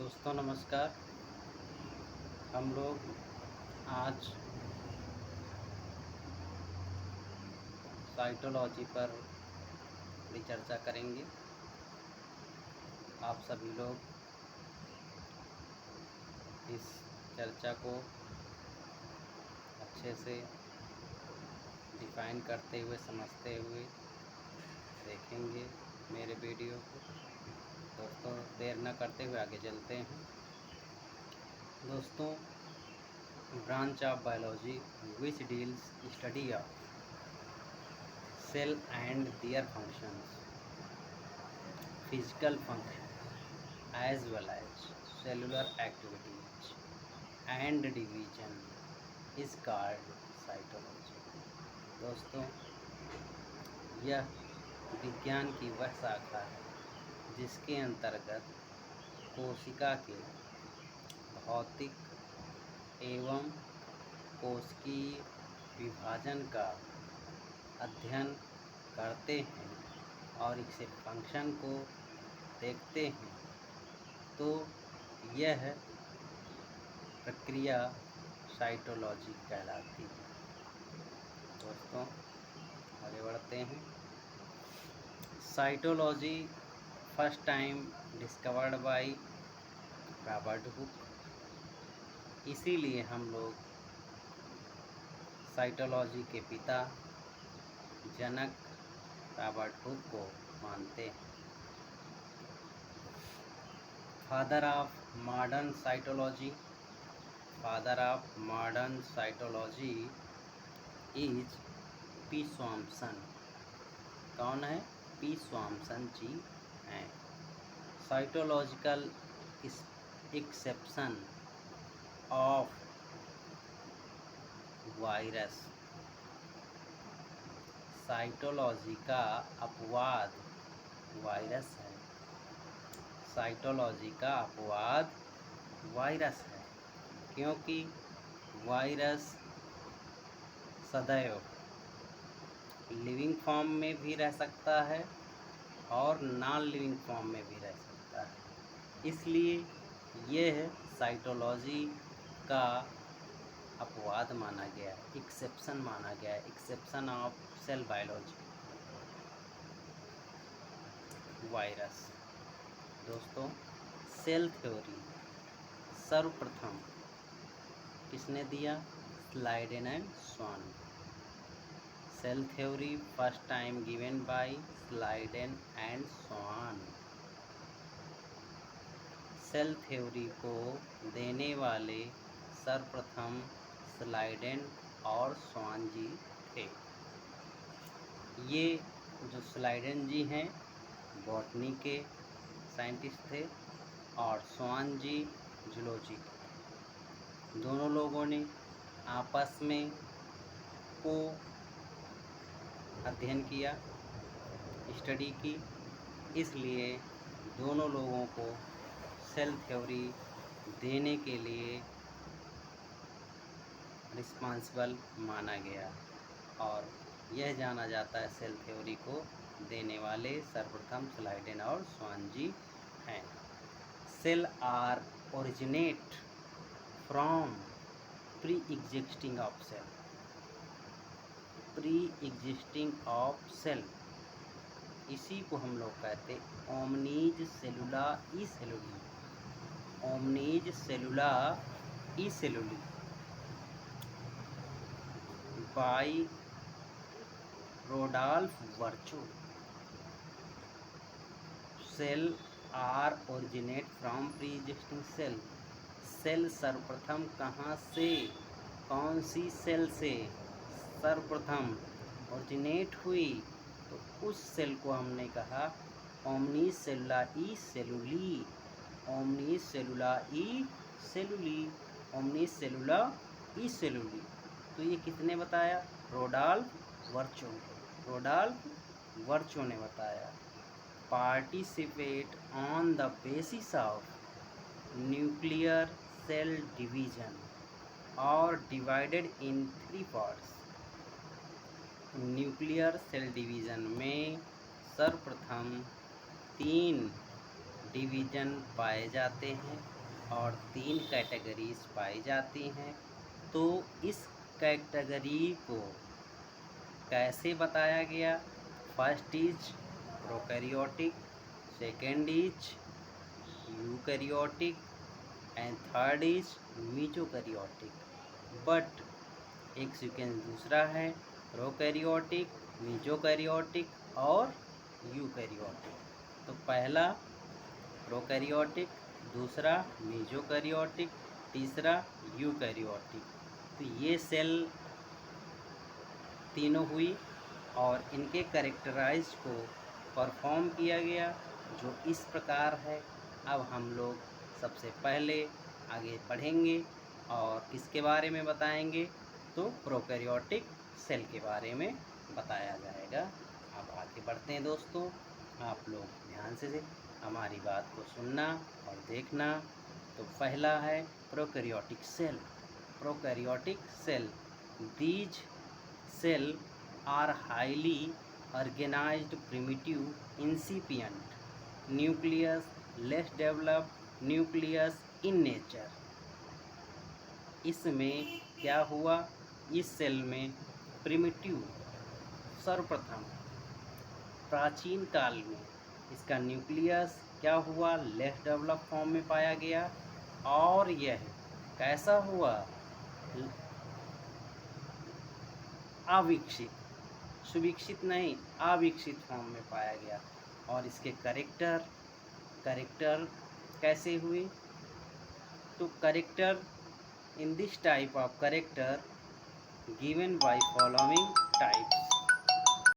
दोस्तों नमस्कार। हम लोग आज साइटोलॉजी पर थोड़ी चर्चा करेंगे। आप सभी लोग इस चर्चा को अच्छे से डिफाइन करते हुए समझते हुए देखेंगे मेरे वीडियो को। दोस्तों देर न करते हुए आगे चलते हैं। दोस्तों, branch of biology which deals study of cell and their functions, physical function as well as cellular activities and division is called cytology। दोस्तों, यह विज्ञान की वह शाखा है जिसके अंतर्गत कोशिका के भौतिक एवं कोशिकीय विभाजन का अध्ययन करते हैं और इसके फंक्शन को देखते हैं, तो यह प्रक्रिया साइटोलॉजी कहलाती है। दोस्तों आगे बढ़ते हैं। Cytology first time discovered by Robert Hooke. इसीलिए हम लोग साइटोलॉजी के पिता जनक रॉबर्ट हुक को मानते हैं। Father of modern cytology, father of modern cytology is P Swanson. कौन है? पी स्वामसन जी हैं। Cytological exception of virus, cytology का अपवाद वायरस है। साइटोलॉजी का अपवाद वायरस है, क्योंकि वायरस सदैव लिविंग फॉर्म में भी रह सकता है और नॉन लिविंग फॉर्म में भी रह सकता है। इसलिए यह साइटोलॉजी का अपवाद माना गया है, एक्सेप्शन माना गया है, exception of cell biology virus. दोस्तों, सेल थ्योरी सर्वप्रथम किसने दिया? Schleiden and Schwann. Cell theory first time given by Schleiden and Schwann. Cell theory को देने वाले सर्वप्रथम स्लाइडेन और स्वान जी थे। ये जो स्लाइडेन जी हैं बॉटनी के साइंटिस्ट थे और स्वान जी जूलॉजी के। दोनों लोगों ने आपस में को अध्ययन किया, स्टडी की, इसलिए दोनों लोगों को सेल थ्योरी देने के लिए रिस्पॉन्सिबल माना गया और यह जाना जाता है सेल थ्योरी को देने वाले सर्वप्रथम स्लाइडेन और स्वान जी हैं। Cell are originate from pre existing of cell, pre existing of cell, इसी को हम लोग कहते omnis cellula e cellula, omnis cellula e cellula by Rudolf Virchow. Cell are originate from pre existing cell. Cell सर्वप्रथम कहाँ से, कौन सी cell से सर्वप्रथम ओरिजिनेट हुई? तो उस सेल को हमने कहा ओमनीज cellula e cellula, omnis cellula e cellula, omnis cellula e सेलुली। तो ये किसने बताया? रोडॉल्फ वर्चो, रोडॉल्फ वर्चो ने बताया। Participate on the basis of nuclear cell division और divided in 3 parts. Nuclear cell division में सर्वप्रथम 3 डिवीज़न पाए जाते हैं और 3 कैटेगरीज पाई जाती हैं। तो इस कैटेगरी को कैसे बताया गया? First is prokaryotic, second is eukaryotic and third is mesokaryotic. But एक सीक्वेंस दूसरा है प्रोकैरियोटिक, मीजोकैरियोटिक और यूकैरियोटिक। तो पहला प्रोकैरियोटिक, दूसरा मीजोकैरियोटिक, तीसरा यूकैरियोटिक। तो ये सेल तीनों हुई और इनके कैरेक्टराइज को परफॉर्म किया गया जो इस प्रकार है। अब हम लोग सबसे पहले आगे बढ़ेंगे और किसके बारे में बताएंगे? तो प्रोकैरियोटिक सेल के बारे में बताया जाएगा। अब आगे बढ़ते हैं दोस्तों, आप लोग ध्यान से हमारी बात को सुनना और देखना। तो पहला है prokaryotic cell. Prokaryotic cell, these cell are highly organized primitive incipient nucleus, less developed nucleus in nature। इसमें क्या हुआ? इस सेल में प्रिमिटिव, सर्वप्रथम प्राचीन काल में इसका न्यूक्लियस क्या हुआ? लेस डेवलप फॉर्म में पाया गया। और यह कैसा हुआ? अविकसित, सुविकसित नहीं, अविकसित फॉर्म में पाया गया। और इसके करेक्टर कैसे हुए? तो character, in this type of character given by following types.